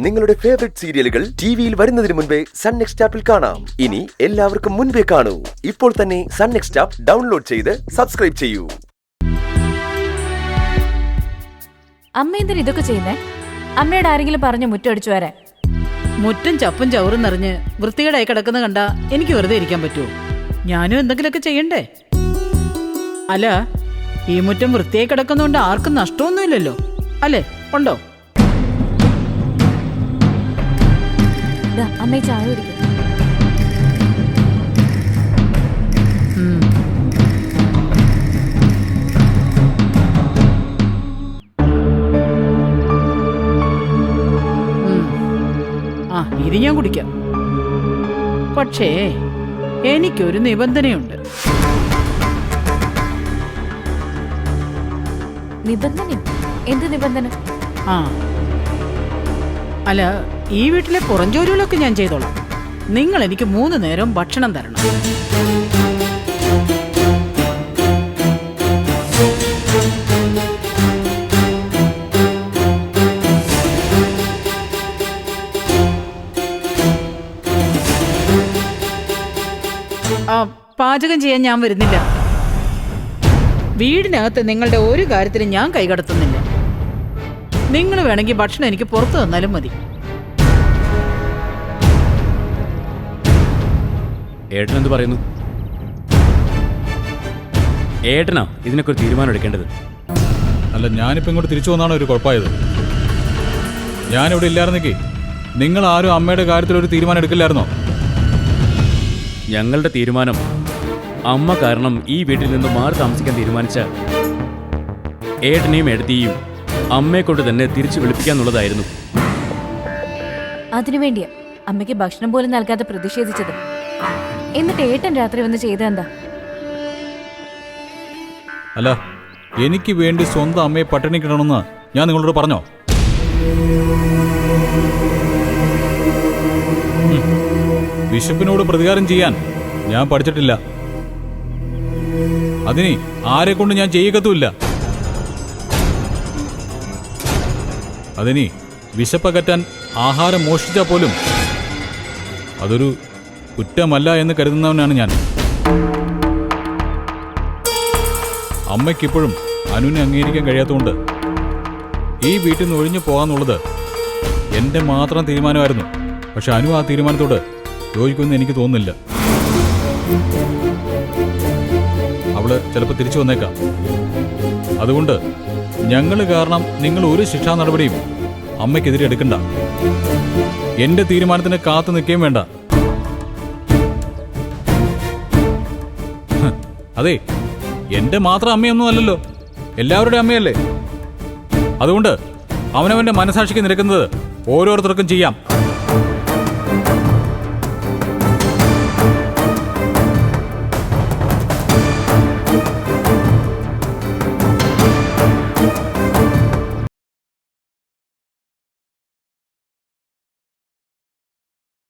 നിങ്ങളുടെ ഫേവറേറ്റ് സീരിയലുകൾ ടിവിയിൽ വരുന്നതിന് മുൻപേ സൺ നെക്സ്റ്റ് ആപ്പിൽ കാണാം. ഇനി എല്ലാവർക്കും മുൻപേ കാണൂ. ഇപ്പോൾ തന്നെ സൺ നെക്സ്റ്റ് ആപ്പ് ഡൗൺലോഡ് ചെയ്ത് സബ്സ്ക്രൈബ് ചെയ്യൂ. അമ്മ എന്തിനാ ഇതൊക്കെ ചെയ്യുന്നേ? അമ്മയോട് ആരെങ്കിലും പറഞ്ഞു മുറ്റടിച്ചു വരാൻ? മുറ്റം ചപ്പും ചവറും നിറഞ്ഞ് വൃത്തികേടായി കിടക്കുന്ന കണ്ട എനിക്ക് വെറുതെ ഇരിക്കാൻ പറ്റുമോ? ഞാനും എന്തെങ്കിലുമൊക്കെ ചെയ്യണ്ടേ? അല്ല, ഈ മുറ്റം വൃത്തിയായി കിടക്കുന്നതുകൊണ്ട് ആർക്കും നഷ്ടമൊന്നുമില്ലല്ലോ, അല്ലേ? ഉണ്ടോ? അമ്മയെ ചായ കുടിക്കും. ഇത് ഞാൻ കുടിക്കാം. പക്ഷേ എനിക്കൊരു നിബന്ധനയുണ്ട്. നിബന്ധന? എന്ത് നിബന്ധന? അല്ല, ഈ വീട്ടിലെ പുറം ജോലികളൊക്കെ ഞാൻ ചെയ്തോളാം. നിങ്ങൾ എനിക്ക് 3 നേരം ഭക്ഷണം തരണം. പാചകം ചെയ്യാൻ ഞാൻ വരുന്നില്ല. വീടിനകത്ത് നിങ്ങളുടെ ഒരു കാര്യത്തിനും ഞാൻ കൈകടത്തുന്നില്ല. നിങ്ങൾ വേണമെങ്കിൽ ഭക്ഷണം എനിക്ക് പുറത്തു തന്നാലും മതി. ഏട്ടനെന്ത് പറയുന്നു? ഏട്ടനാ ഇതിനൊക്കെ ഒരു തീരുമാനം എടുക്കേണ്ടത്. അല്ല, ഞാനിപ്പോൾ ഇങ്ങോട്ട് തിരിച്ചു വന്നാണ് ഒരു കുഴപ്പമായത്. ഞാനിവിടെ ഇല്ലായിരുന്നെങ്കിൽ നിങ്ങൾ ആരും അമ്മയുടെ കാര്യത്തിൽ ഒരു തീരുമാനം എടുക്കില്ലായിരുന്നോ? ഞങ്ങളുടെ തീരുമാനം അമ്മ കാരണം ഈ വീട്ടിൽ നിന്ന് മാറി താമസിക്കാൻ തീരുമാനിച്ച ഏട്ടനെയും ഏട്ടത്തെയും അമ്മയെ കൊണ്ട് തന്നെ തിരിച്ചു വിളിപ്പിക്കാന്നുള്ളതായിരുന്നു. അതിനുവേണ്ടിയാ അമ്മയ്ക്ക് ഭക്ഷണം പോലും നൽകാതെ പ്രതിഷേധിച്ചത്. എന്നിട്ട് ഏട്ടൻ രാത്രി വന്ന് ചെയ്തെന്താ? അല്ല, എനിക്ക് വേണ്ടി സ്വന്തം അമ്മയെ പട്ടിണി കിട്ടണമെന്ന് ഞാൻ നിങ്ങളോട് പറഞ്ഞോ? വിശപ്പിനോട് പ്രതികാരം ചെയ്യാൻ ഞാൻ പഠിച്ചിട്ടില്ല. അതിന് ആരെ കൊണ്ട് ഞാൻ ചെയ്യത്തുമില്ല. അതിന് വിശപ്പകറ്റാൻ ആഹാരം മോഷ്ടിച്ചാൽ പോലും അതൊരു കുറ്റമല്ല എന്ന് കരുതുന്നവനാണ് ഞാൻ. അമ്മയ്ക്കിപ്പോഴും അനുവിനെ അംഗീകരിക്കാൻ കഴിയാത്തതുകൊണ്ട് ഈ വീട്ടിൽ നിന്ന് ഒഴിഞ്ഞു പോകാന്നുള്ളത് എൻ്റെ മാത്രം തീരുമാനമായിരുന്നു. പക്ഷെ അനു ആ തീരുമാനത്തോട് യോജിക്കുമെന്ന് എനിക്ക് തോന്നുന്നില്ല. അവള് ചിലപ്പോൾ തിരിച്ചു വന്നേക്കാം. അതുകൊണ്ട് ഞങ്ങൾ കാരണം നിങ്ങൾ ഒരു ശിക്ഷാ നടപടിയും അമ്മയ്ക്കെതിരെ എടുക്കണ്ട. എന്റെ തീരുമാനത്തിന് കാത്തു നിൽക്കുകയും വേണ്ട. അതെ, എന്റെ മാത്രം അമ്മയൊന്നും അല്ലല്ലോ, എല്ലാവരുടെ അമ്മയല്ലേ. അതുകൊണ്ട് അവനവന്റെ മനസാക്ഷിക്ക് നിരക്കുന്നത് ഓരോരുത്തർക്കും ചെയ്യാം.